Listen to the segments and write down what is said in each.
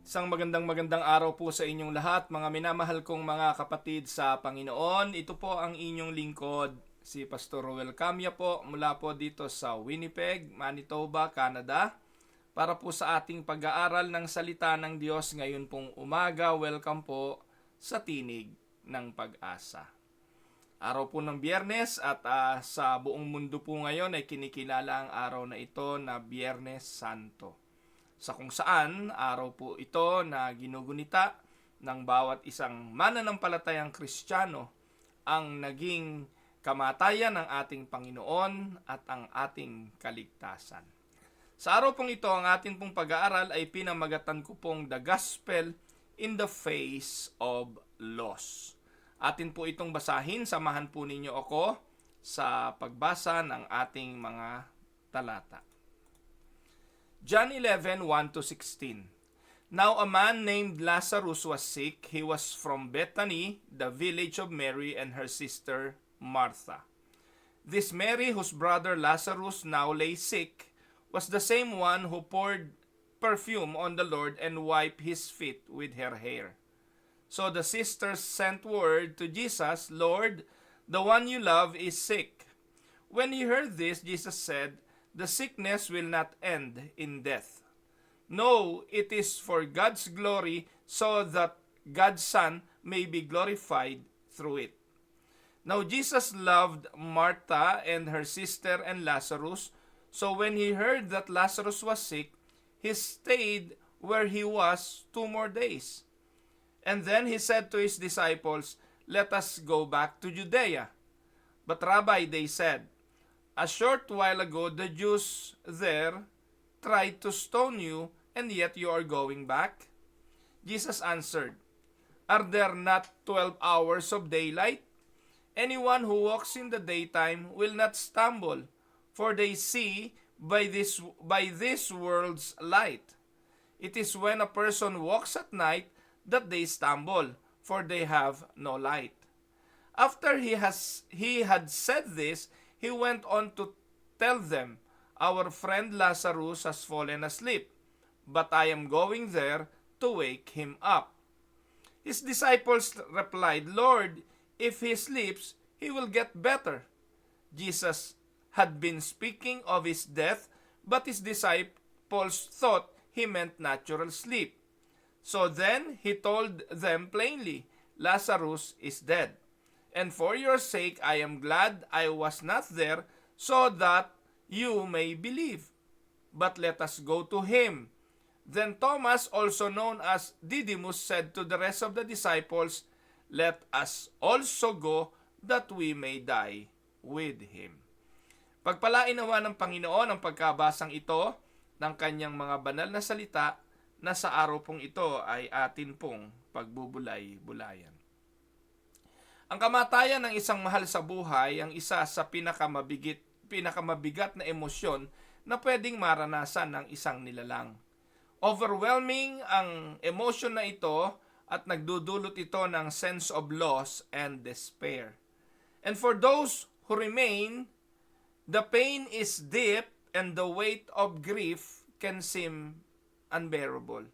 Isang magandang araw po sa inyong lahat, mga minamahal kong mga kapatid sa Panginoon. Ito po ang inyong lingkod, si Pastor Roel Camia po, mula po dito sa Winnipeg, Manitoba, Canada. Para po sa ating pag-aaral ng salita ng Diyos ngayon pong umaga, welcome po sa Tinig ng Pag-asa. Araw po ng Biyernes at sa buong mundo po ngayon ay kinikilala ang araw na ito na Biyernes Santo, sa kung saan araw po ito na ginugunita ng bawat isang mananampalatayang Kristiyano ang naging kamatayan ng ating Panginoon at ang ating kaligtasan. Sa araw pong ito, ang ating pong pag-aaral ay pinamagatan ko pong The Gospel in the Face of Loss. Atin po itong basahin, samahan po ninyo ako sa pagbasa ng ating mga talata. John 11:1-16. Now a man named Lazarus was sick. He was from Bethany, the village of Mary and her sister Martha. This Mary, whose brother Lazarus now lay sick, was the same one who poured perfume on the Lord and wiped his feet with her hair. So the sisters sent word to Jesus, Lord, the one you love is sick. When he heard this, Jesus said, the sickness will not end in death. No, it is for God's glory, so that God's Son may be glorified through it. Now Jesus loved Martha and her sister and Lazarus, so when he heard that Lazarus was sick, he stayed where he was 2 more days. And then he said to his disciples, let us go back to Judea. But Rabbi, they said, a short while ago, the Jews there tried to stone you, and yet you are going back? Jesus answered, are there not 12 hours of daylight? Anyone who walks in the daytime will not stumble, for they see by this world's light. It is when a person walks at night that they stumble, for they have no light. After he had said this, he went on to tell them, our friend Lazarus has fallen asleep, but I am going there to wake him up. His disciples replied, Lord, if he sleeps, he will get better. Jesus had been speaking of his death, but his disciples thought he meant natural sleep. So then he told them plainly, Lazarus is dead. And for your sake I am glad I was not there, so that you may believe. But let us go to him. Then Thomas, also known as Didymus, said to the rest of the disciples, let us also go, that we may die with him. Pagpalain nawa ng Panginoon ang pagkabasang ito ng kanyang mga banal na salita, na sa araw pong ito ay atin pong pagbubulay-bulayan. Ang kamatayan ng isang mahal sa buhay ang isa sa pinakamabigat na emosyon na pwedeng maranasan ng isang nilalang. Overwhelming ang emosyon na ito at nagdudulot ito ng sense of loss and despair. And for those who remain, the pain is deep and the weight of grief can seem unbearable.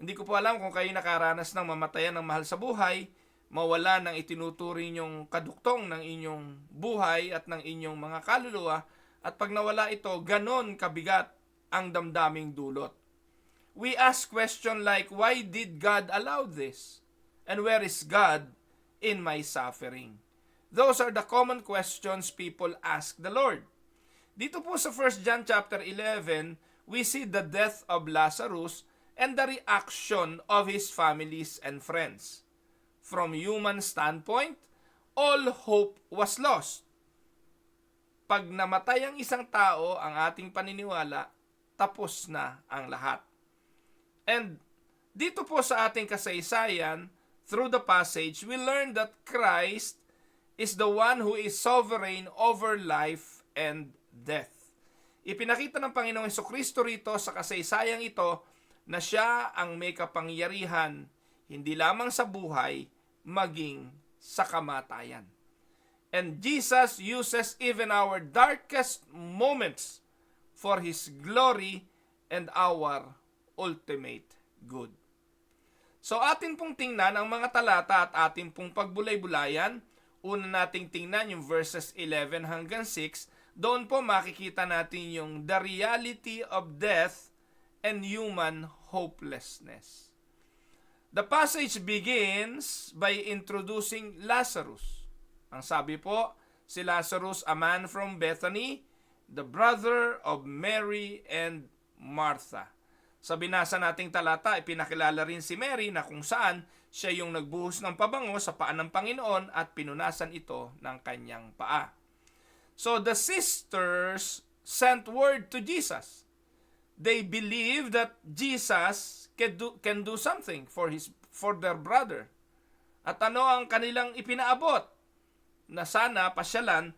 Hindi ko po alam kung kayo nakaranas ng mamatayan ng mahal sa buhay, mawala ng itinuturing yung kaduktong ng inyong buhay at ng inyong mga kaluluwa, at pag nawala ito, ganon kabigat ang damdaming dulot. We ask question like, why did God allow this? And where is God in my suffering? Those are the common questions people ask the Lord. Dito po sa 1 John chapter 11, we see the death of Lazarus and the reaction of his families and friends. From human standpoint, all hope was lost. Pag namatay ang isang tao, ang ating paniniwala, tapos na ang lahat. And dito po sa ating kasaysayan, through the passage, we learn that Christ is the one who is sovereign over life and death. Ipinakita ng Panginoong Jesucristo rito sa kasaysayang ito na siya ang may kapangyarihan hindi lamang sa buhay, maging sa kamatayan. And Jesus uses even our darkest moments for His glory and our ultimate good. So atin pong tingnan ang mga talata at atin pong pagbulay-bulayan. Una nating tingnan yung verses 11 hanggang 6. Doon po makikita natin yung the reality of death and human hopelessness. The passage begins by introducing Lazarus. Ang sabi po, si Lazarus, a man from Bethany, the brother of Mary and Martha. Sa binasa nating talata, ipinakilala rin si Mary na kung saan siya yung nagbuhos ng pabango sa paa ng Panginoon at pinunasan ito ng kanyang paa. So the sisters sent word to Jesus. They believed that Jesus can do something for their brother. At ano ang kanilang ipinaabot? Na sana pasyalan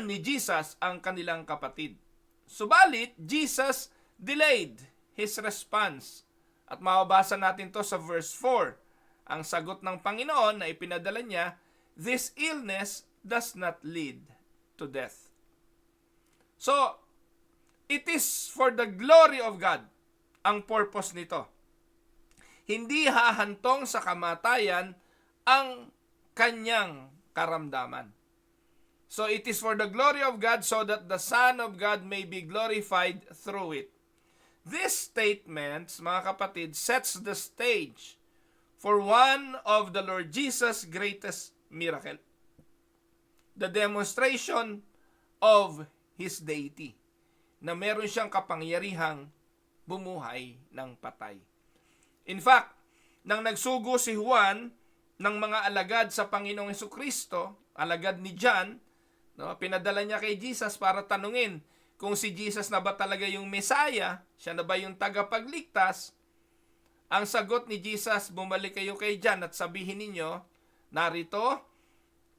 ni Jesus ang kanilang kapatid. Subalit, Jesus delayed his response. At mababasa natin to sa verse 4. Ang sagot ng Panginoon na ipinadala niya, this illness does not lead to death. So, it is for the glory of God ang purpose nito. Hindi hahantong sa kamatayan ang kanyang karamdaman. So it is for the glory of God so that the Son of God may be glorified through it. These statements, mga kapatid, sets the stage for one of the Lord Jesus' greatest miracle. The demonstration of His deity. Na meron siyang kapangyarihang bumuhay ng patay. In fact, nang nagsugo si Juan ng mga alagad sa Panginoong Hesukristo, alagad ni John, no, pinadala niya kay Jesus para tanungin kung si Jesus na ba talaga yung Messiah, siya na ba yung tagapagligtas. Ang sagot ni Jesus, bumalik kayo kay John at sabihin ninyo, narito,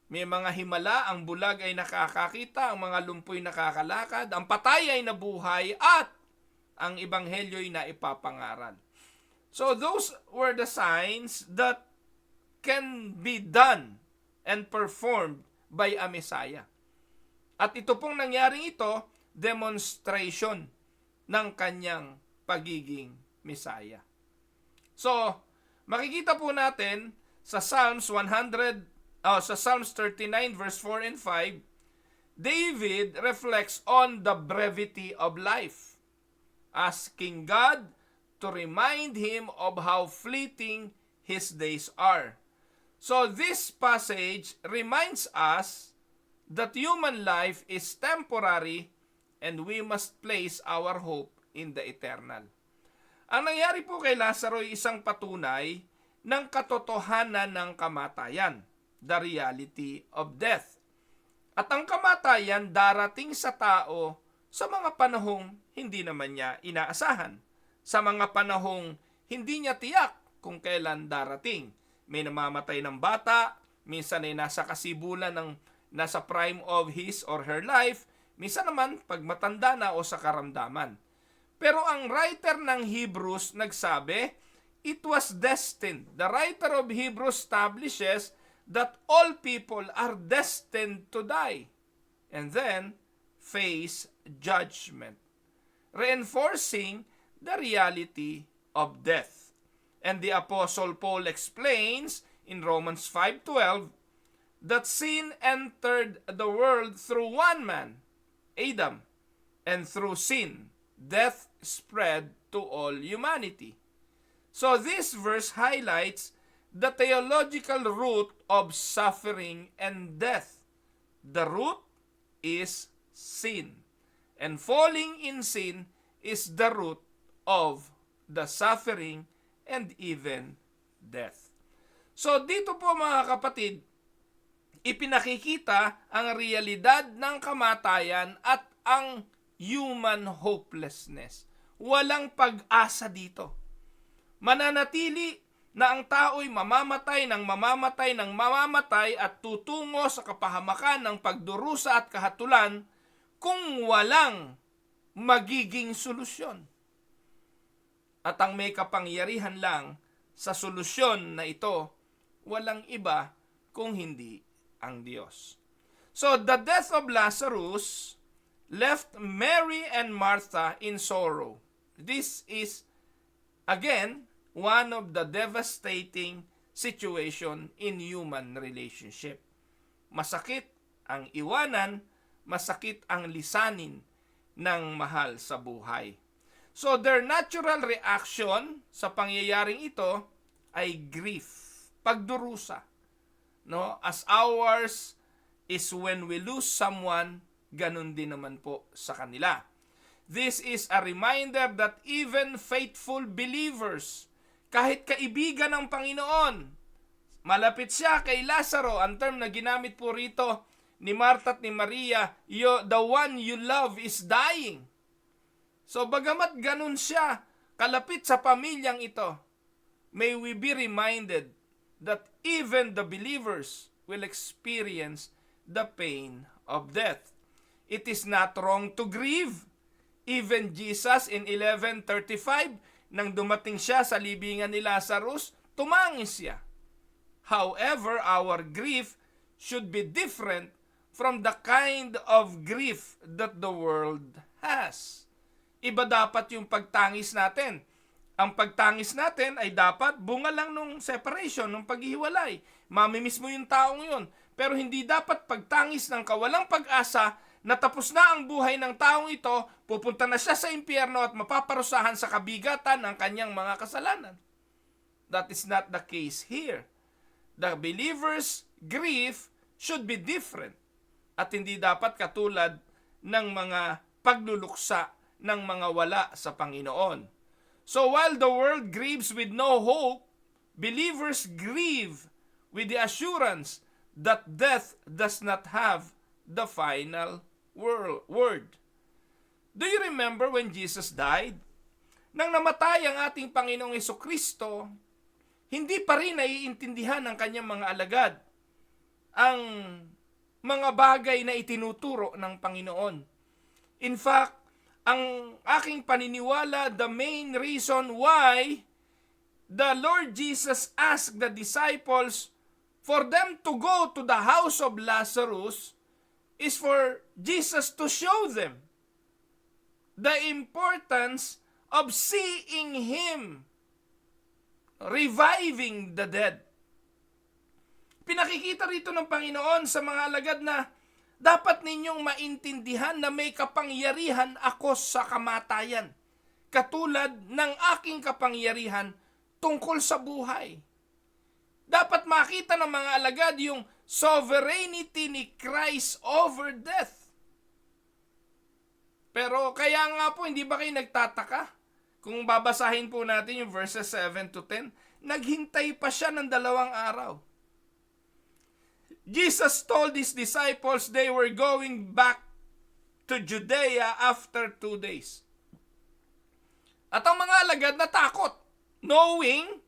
may mga himala, ang bulag ay nakakakita, ang mga lumpoy nakakalakad, ang patay ay nabuhay, at ang ebanghelyo ay naipapangaral. So those were the signs that can be done and performed by a Messiah. At ito pong nangyaring ito, demonstration ng kanyang pagiging Messiah. So, makikita po natin sa Psalms 39 verse 4 and 5, David reflects on the brevity of life, asking God to remind him of how fleeting his days are. So this passage reminds us that human life is temporary and we must place our hope in the eternal. Ang nangyari po kay Lazaro ay isang patunay ng katotohanan ng kamatayan, the reality of death. At ang kamatayan darating sa tao sa mga panahong hindi naman niya inaasahan, sa mga panahong hindi niya tiyak kung kailan darating. May namamatay ng bata, minsan ay nasa kasibulan nasa prime of his or her life, minsan naman pag matanda na o sa karamdaman. Pero ang writer ng Hebrews nagsabi, it was destined. The writer of Hebrews establishes that all people are destined to die and then face judgment, reinforcing the reality of death. And the Apostle Paul explains in Romans 5:12 that sin entered the world through one man, Adam, and through sin, death spread to all humanity. So this verse highlights the theological root of suffering and death. The root is sin, and falling in sin is the root of the suffering and even death. So dito po mga kapatid, ipinakikita ang realidad ng kamatayan at ang human hopelessness. Walang pag-asa dito. Mananatili na ang tao'y mamamatay at tutungo sa kapahamakan ng pagdurusa at kahatulan kung walang magiging solusyon. At ang may kapangyarihan lang sa solusyon na ito, walang iba kung hindi ang Diyos. So the death of Lazarus left Mary and Martha in sorrow. This is Again, one of the devastating situation in human relationship. Masakit ang iwanan, masakit ang lisanin ng mahal sa buhay. So their natural reaction sa pangyayaring ito ay grief, pagdurusa. No? As ours is when we lose someone, ganun din naman po sa kanila. This is a reminder that even faithful believers, kahit kaibigan ng Panginoon, malapit siya kay Lazaro, ang term na ginamit po rito ni Martha at ni Maria, the one you love is dying. So bagamat ganun siya, kalapit sa pamilyang ito, may we be reminded that even the believers will experience the pain of death. It is not wrong to grieve. Even Jesus in 11:35, nang dumating siya sa libingan ni Lazarus, tumangis siya. However, our grief should be different from the kind of grief that the world has. Iba dapat yung pagtangis natin. Ang pagtangis natin ay dapat bunga lang nung separation, nung paghihiwalay. Mamimiss mo yung taong yun. Pero hindi dapat pagtangis ng kawalang pag-asa na tapos na ang buhay ng taong ito, pupunta na siya sa impyerno at mapaparusahan sa kabigatan ng kanyang mga kasalanan. That is not the case here. The believer's grief should be different at hindi dapat katulad ng mga pagluluksa ng mga wala sa Panginoon. So while the world grieves with no hope, believers grieve with the assurance that death does not have the final word. Do you remember when Jesus died? Nang namatay ang ating Panginoong Hesukristo, hindi pa rin naiintindihan ng kanyang mga alagad ang mga bagay na itinuturo ng Panginoon. In fact, ang aking paniniwala, the main reason why the Lord Jesus asked the disciples for them to go to the house of Lazarus is for Jesus to show them the importance of seeing Him reviving the dead. Pinakikita rito ng Panginoon sa mga alagad na dapat ninyong maintindihan na may kapangyarihan ako sa kamatayan, katulad ng aking kapangyarihan tungkol sa buhay. Dapat makita ng mga alagad yung sovereignty ni Christ over death. Pero kaya nga po, hindi ba kayo nagtataka? Kung babasahin po natin yung verses 7 to 10, naghintay pa siya ng 2 araw. Jesus told His disciples they were going back to Judea after 2 days. At ang mga alagad natakot, knowing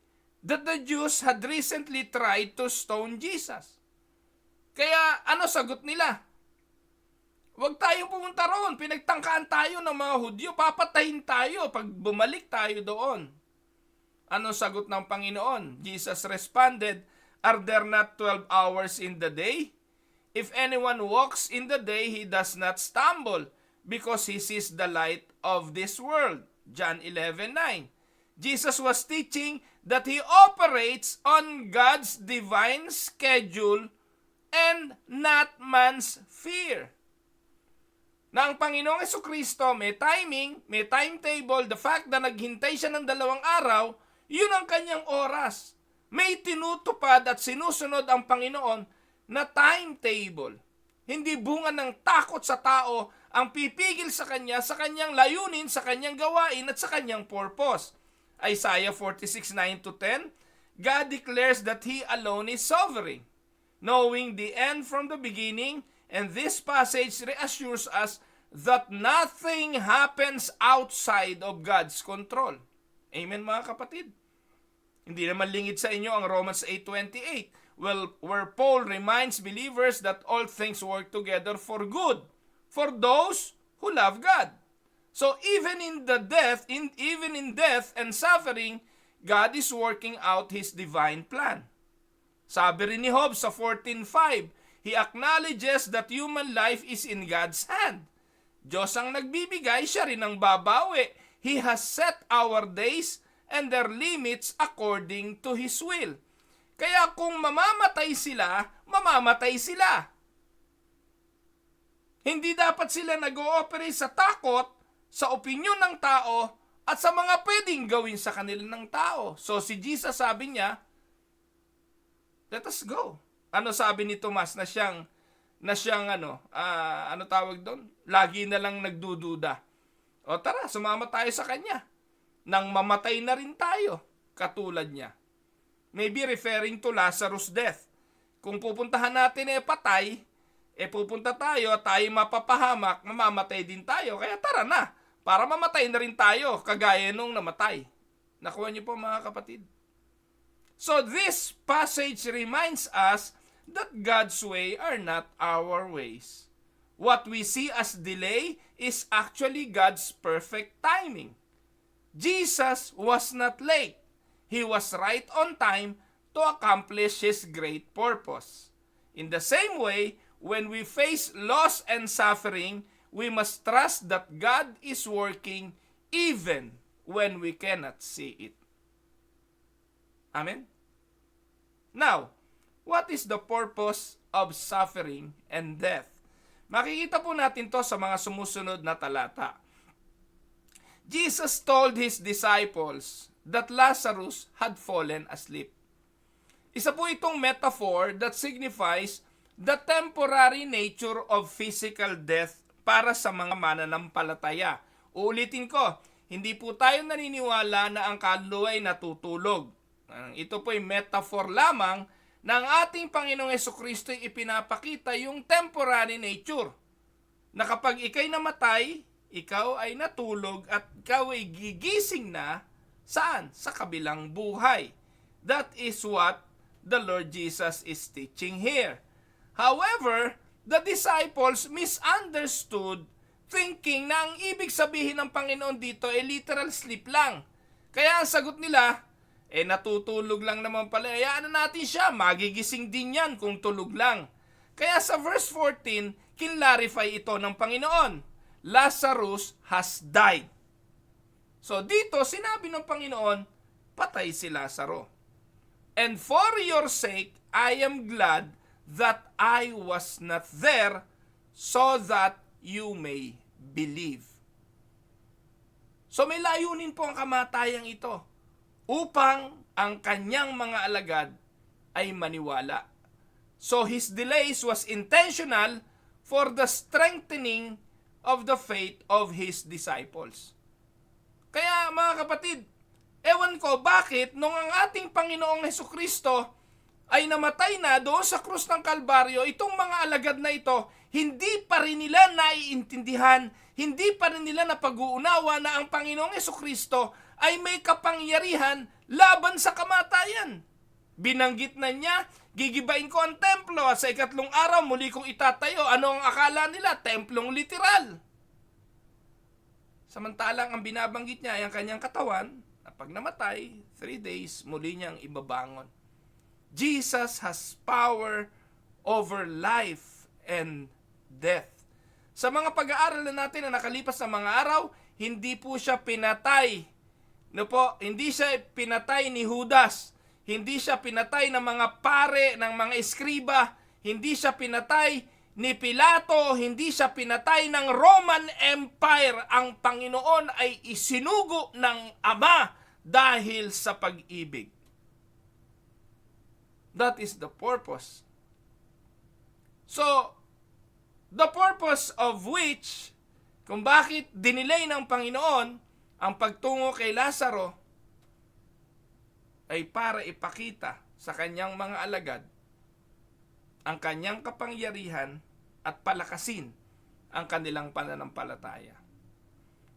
that the Jews had recently tried to stone Jesus. Kaya ano sagot nila? Huwag tayong pumunta roon, pinagtangkaan tayo ng mga Hudyo, papatayin tayo pag bumalik tayo doon. Ano sagot ng Panginoon? Jesus responded, "Are there not 12 hours in the day? If anyone walks in the day, he does not stumble, because he sees the light of this world." John 11:9. Jesus was teaching that He operates on God's divine schedule and not man's fear. Na ang Panginoong Hesukristo may timing, may timetable, the fact na naghintay siya ng 2 araw, yun ang kanyang oras. May tinutupad at sinusunod ang Panginoon na timetable. Hindi bunga ng takot sa tao ang pipigil sa kanya, sa kanyang layunin, sa kanyang gawain at sa kanyang purpose. Isaiah 46:9-10, God declares that He alone is sovereign, knowing the end from the beginning, and this passage reassures us that nothing happens outside of God's control. Amen, mga kapatid? Hindi naman lingid sa inyo ang Romans 8:28, where Paul reminds believers that all things work together for good, for those who love God. So even in death and suffering, God is working out His divine plan. Sabi rin ni Job sa 14:5, he acknowledges that human life is in God's hand. Diyos ang nagbibigay, siya rin ang babawi. He has set our days and their limits according to His will. Kaya kung mamamatay sila, mamamatay sila. Hindi dapat sila nag-ooperate sa takot, sa opinyon ng tao, at sa mga pwedeng gawin sa kanila ng tao. So si Jesus sabi niya, let us go. Ano sabi ni Tomas na siyang ano tawag doon? Lagi na lang nagdududa. O tara, sumama tayo sa kanya. Nang mamatay na rin tayo, katulad niya. Maybe referring to Lazarus' death. Kung pupuntahan natin patay, pupunta tayo at tayo mapapahamak, mamamatay din tayo. Kaya tara na, para mamatay na rin tayo, kagaya nung namatay. Nakuha niyo po mga kapatid. So this passage reminds us that God's way are not our ways. What we see as delay is actually God's perfect timing. Jesus was not late. He was right on time to accomplish His great purpose. In the same way, when we face loss and suffering, we must trust that God is working even when we cannot see it. Amen? Now, what is the purpose of suffering and death? Makikita po natin to sa mga sumusunod na talata. Jesus told His disciples that Lazarus had fallen asleep. Isa po itong metaphor that signifies the temporary nature of physical death para sa mga mananampalataya. Uulitin ko, hindi po tayo naniniwala na ang kaluluwa ay natutulog. Ito po ay metaphor lamang ng ating Panginoong Hesukristo ay ipinapakita yung temporary nature. Na kapag ikay namatay, ikaw ay natulog at ikaw ay gigising na saan? Sa kabilang buhay. That is what the Lord Jesus is teaching here. However, the disciples misunderstood, thinking na ang ibig sabihin ng Panginoon dito ay literal sleep lang. Kaya ang sagot nila, natutulog lang naman pala. Hayaan na natin siya, magigising din yan kung tulog lang. Kaya sa verse 14, kinlarify ito ng Panginoon. Lazarus has died. So dito, sinabi ng Panginoon, patay si Lazaro. And for your sake, I am glad that I was not there so that you may believe. So may layunin po ang kamatayang ito upang ang kanyang mga alagad ay maniwala. So his delays was intentional for the strengthening of the faith of his disciples. Kaya mga kapatid, ewan ko bakit nung ang ating Panginoong Hesukristo ay namatay na doon sa krus ng Kalbaryo, itong mga alagad na ito, hindi pa rin nila naiintindihan, hindi pa rin nila napag-uunawa na ang Panginoong Hesukristo ay may kapangyarihan laban sa kamatayan. Binanggit na niya, gigibain ko ang templo at sa ikatlong araw muli kong itatayo. Ano ang akala nila? Templong literal. Samantalang ang binabanggit niya ay ang kanyang katawan na pag namatay, 3 days, muli niyang ibabangon. Jesus has power over life and death. Sa mga pag-aaral na natin na nakalipas na mga araw, hindi po siya pinatay. Hindi siya pinatay ni Judas. Hindi siya pinatay ng mga pare, ng mga eskriba. Hindi siya pinatay ni Pilato. Hindi siya pinatay ng Roman Empire. Ang Panginoon ay isinugo ng Ama dahil sa pag-ibig. That is the purpose. So, the purpose of which, kung bakit dinilay ng Panginoon ang pagtungo kay Lazaro, ay para ipakita sa kanyang mga alagad ang kanyang kapangyarihan at palakasin ang kanilang pananampalataya.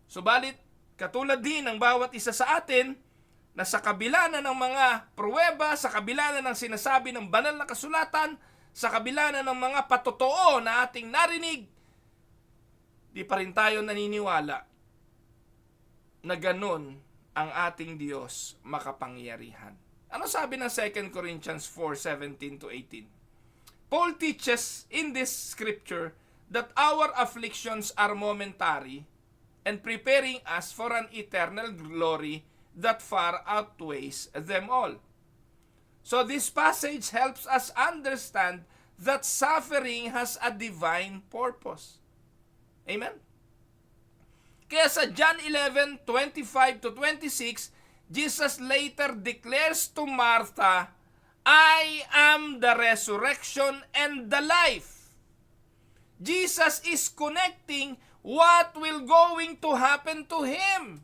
Subalit, katulad din ng bawat isa sa atin, na sa kabila na ng mga pruweba, sa kabila na ng sinasabi ng banal na kasulatan, sa kabila na ng mga patotoo na ating narinig, di pa rin tayo naniniwala na ganun ang ating Diyos makapangyarihan. Ano sabi ng 2 Corinthians 4:17-18? Paul teaches in this scripture that our afflictions are momentary and preparing us for an eternal glory that far outweighs them all. So this passage helps us understand that suffering has a divine purpose. Amen? Kaya sa John 11:25 to 26, Jesus later declares to Martha, I am the resurrection and the life. Jesus is connecting what will going to happen to him.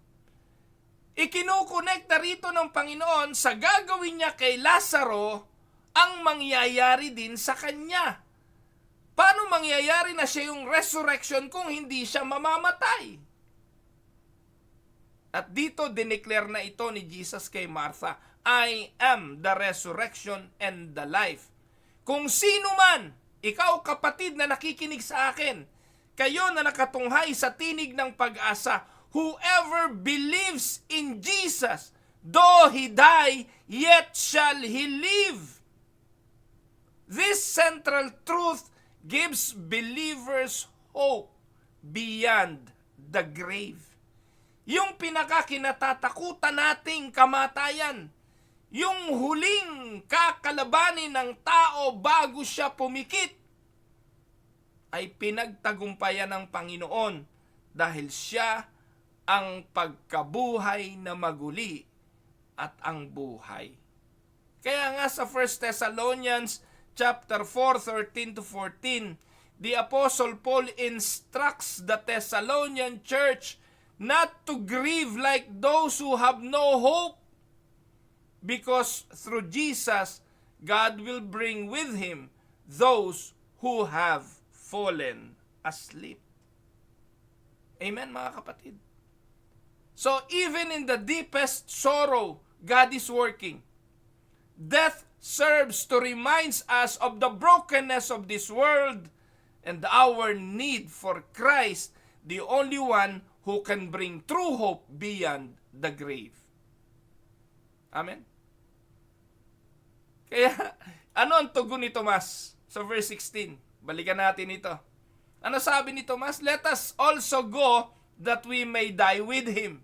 Ikinukonekta rito ng Panginoon sa gagawin niya kay Lazaro ang mangyayari din sa kanya. Paano mangyayari na siya yung resurrection kung hindi siya mamamatay? At dito dineclare na ito ni Jesus kay Martha, I am the resurrection and the life. Kung sino man, ikaw kapatid na nakikinig sa akin, kayo na nakatunghay sa tinig ng pag-asa, whoever believes in Jesus, though he die, yet shall he live. This central truth gives believers hope beyond the grave. Yung pinakakinatatakutan nating kamatayan, yung huling kakalabanin ng tao bago siya pumikit, ay pinagtagumpayan ng Panginoon dahil siya ang pagkabuhay na maguli at ang buhay. Kaya nga sa 1 Thessalonians chapter 4:13 to 14, the Apostle Paul instructs the Thessalonian church not to grieve like those who have no hope, because through Jesus, God will bring with him those who have fallen asleep. Amen, mga kapatid? So even in the deepest sorrow, God is working. Death serves to remind us of the brokenness of this world and our need for Christ, the only one who can bring true hope beyond the grave. Amen? Kaya, ano ang tugon ni Tomas sa verse 16? Balikan natin ito. Ano sabi ni Tomas? Let us also go that we may die with him.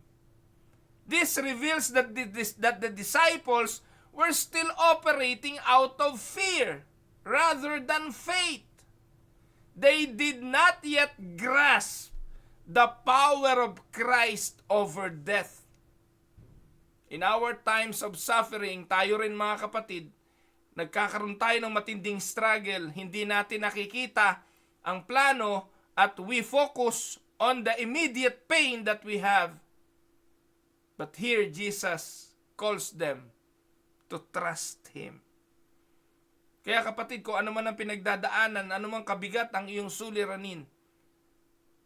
This reveals that the disciples were still operating out of fear rather than faith. They did not yet grasp the power of Christ over death. In our times of suffering, tayo rin mga kapatid, nagkakaroon tayo ng matinding struggle, hindi natin nakikita ang plano at we focus on the immediate pain that we have. But here Jesus calls them to trust Him. Kaya kapatid, kung ano man ang pinagdadaanan, ano man kabigat ang iyong suliranin,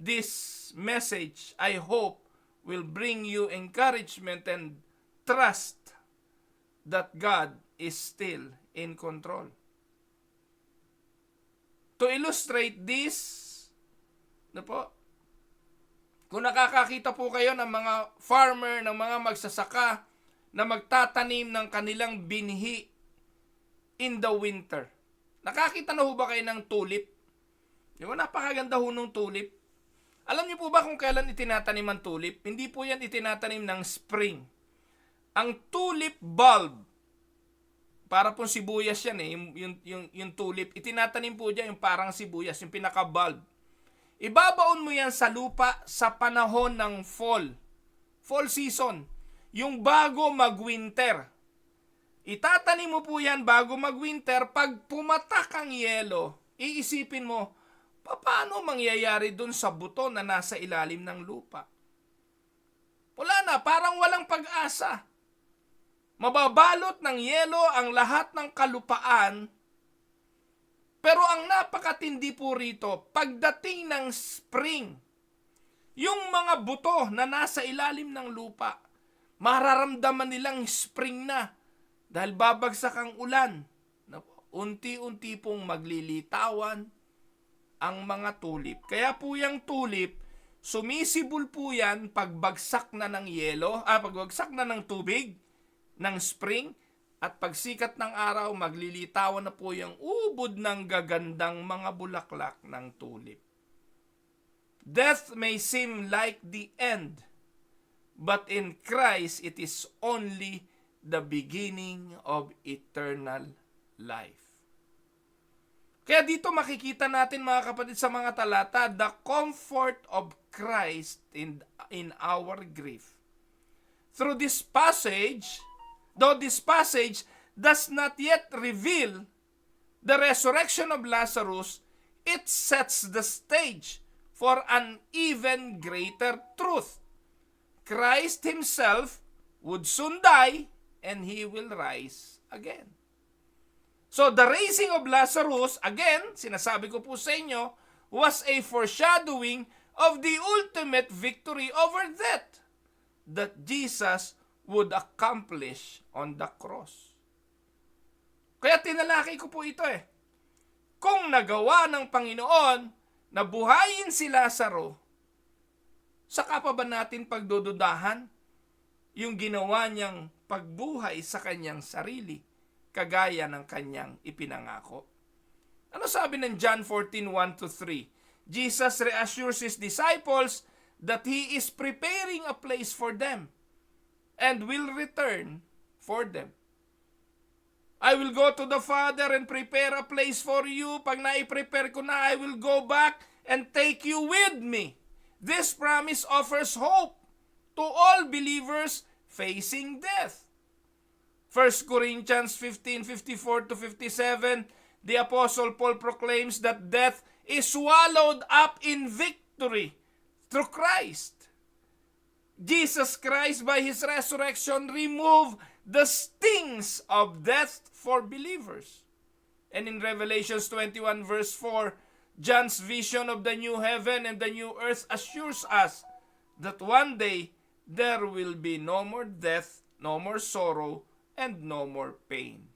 this message, I hope, will bring you encouragement and trust that God is still in control. To illustrate this, kung nakakakita po kayo ng mga farmer, ng mga magsasaka na magtatanim ng kanilang binhi in the winter. Nakakita na ho ba kayo ng tulip? Diba, napakaganda ho ng tulip. Alam niyo po ba kung kailan itinatanim ang tulip? Hindi po yan itinatanim ng spring. Ang tulip bulb, para pong sibuyas yan yung tulip, itinatanim po dyan yung parang sibuyas, yung pinaka-bulb. Ibabaon mo yan sa lupa sa panahon ng fall season, yung bago mag-winter. Itatanim mo po yan bago mag-winter. Pag pumatak ang yelo, iisipin mo, paano mangyayari dun sa buto na nasa ilalim ng lupa? Wala na, parang walang pag-asa. Mababalot ng yelo ang lahat ng kalupaan. Pero ang napakatindi po rito, pagdating ng spring, yung mga buto na nasa ilalim ng lupa, mararamdaman nilang spring na dahil babagsak ang ulan. Unti-unti pong maglilitawan ang mga tulip. Kaya po yung tulip, sumisibol po yan pagbagsak na ng yelo, pagbagsak na ng tubig, ng spring, at pagsikat ng araw, maglilitawan na po yung ubod ng gagandang mga bulaklak ng tulip. Death may seem like the end, but in Christ it is only the beginning of eternal life. Kaya dito makikita natin mga kapatid sa mga talata, the comfort of Christ in our grief. Through this passage, though this passage does not yet reveal the resurrection of Lazarus, it sets the stage for an even greater truth. Christ himself would soon die and he will rise again. So the raising of Lazarus, again, sinasabi ko po sa inyo, was a foreshadowing of the ultimate victory over death that Jesus would accomplish on the cross. Kaya tinalaki ko po ito Kung nagawa ng Panginoon na buhayin si Lazaro, saka pa ba natin pagdududahan yung ginawa niyang pagbuhay sa kanyang sarili, kagaya ng kanyang ipinangako? Ano sabi ng John 14:1-3? Jesus reassures his disciples that he is preparing a place for them and will return for them. I will go to the Father and prepare a place for you. Pag nai-prepare ko na, I will go back and take you with me. This promise offers hope to all believers facing death. 1 Corinthians 15:54-57, the Apostle Paul proclaims that death is swallowed up in victory through Christ. Jesus Christ, by his resurrection, removed the stings of death for believers. And in Revelations 21:4, John's vision of the new heaven and the new earth assures us that one day there will be no more death, no more sorrow, and no more pain.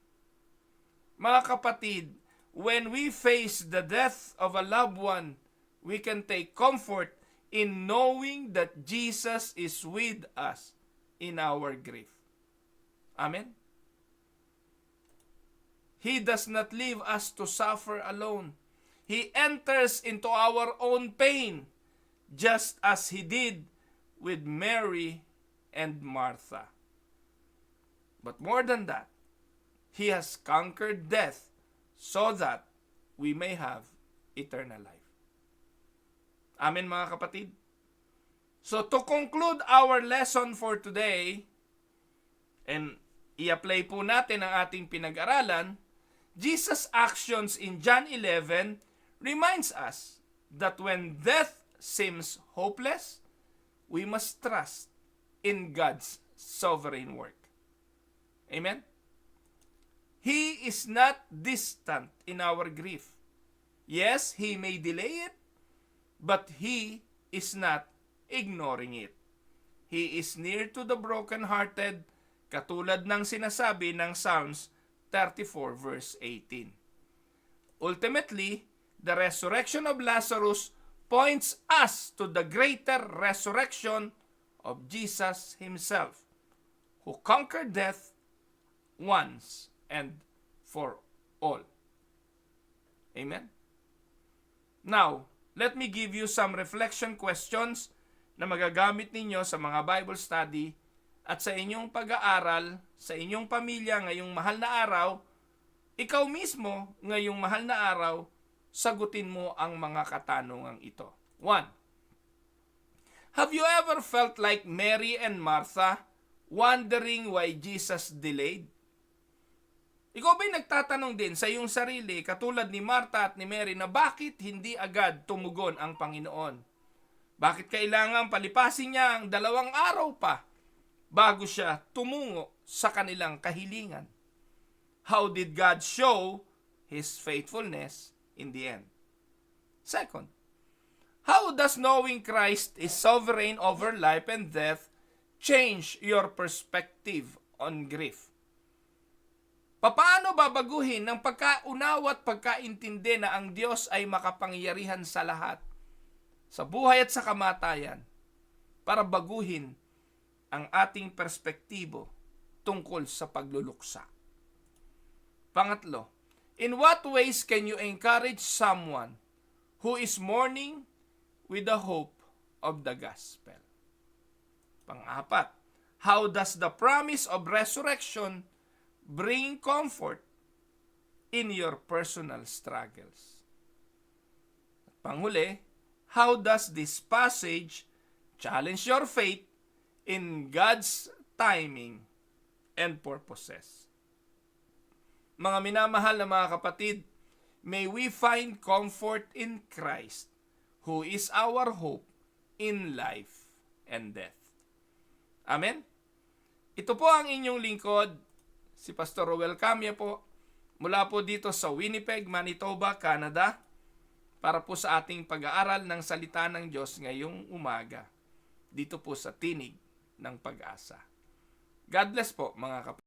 Mga kapatid, when we face the death of a loved one, we can take comfort in knowing that Jesus is with us in our grief. Amen? He does not leave us to suffer alone. He enters into our own pain, just as he did with Mary and Martha. But more than that, he has conquered death so that we may have eternal life. Amen mga kapatid? So to conclude our lesson for today, and i-apply po natin ang ating pinag-aralan, Jesus' actions in John 11 reminds us that when death seems hopeless, we must trust in God's sovereign work. Amen? He is not distant in our grief. Yes, he may delay it, but he is not ignoring it. He is near to the brokenhearted, katulad ng sinasabi ng Psalms 34 verse 18. Ultimately, the resurrection of Lazarus points us to the greater resurrection of Jesus himself, who conquered death once and for all. Amen? Now, let me give you some reflection questions na magagamit ninyo sa mga Bible study at sa inyong pag-aaral, sa inyong pamilya ngayong mahal na araw. Ikaw mismo ngayong mahal na araw, sagutin mo ang mga katanungang ito. 1. Have you ever felt like Mary and Martha, wondering why Jesus delayed? Ikaw ba'y nagtatanong din sa iyong sarili, katulad ni Martha at ni Mary, na bakit hindi agad tumugon ang Panginoon? Bakit kailangan palipasin niya ang 2 araw pa bago siya tumungo sa kanilang kahilingan? How did God show his faithfulness in the end? Second, how does knowing Christ is sovereign over life and death change your perspective on grief? Paano babaguhin ng pagkaunawa at pagkaintindi na ang Diyos ay makapangyarihan sa lahat, sa buhay at sa kamatayan, para baguhin ang ating perspektibo tungkol sa pagluluksa? Pangatlo, in what ways can you encourage someone who is mourning with the hope of the gospel? Pang-apat, how does the promise of resurrection bring comfort in your personal struggles? At panghuli, how does this passage challenge your faith in God's timing and purposes? Mga minamahal na mga kapatid, may we find comfort in Christ, who is our hope in life and death. Amen? Ito po ang inyong lingkod, si Pastor Roel Camia po, mula po dito sa Winnipeg, Manitoba, Canada, para po sa ating pag-aaral ng salita ng Diyos ngayong umaga, dito po sa Tinig ng Pag-asa. God bless po mga kapatid.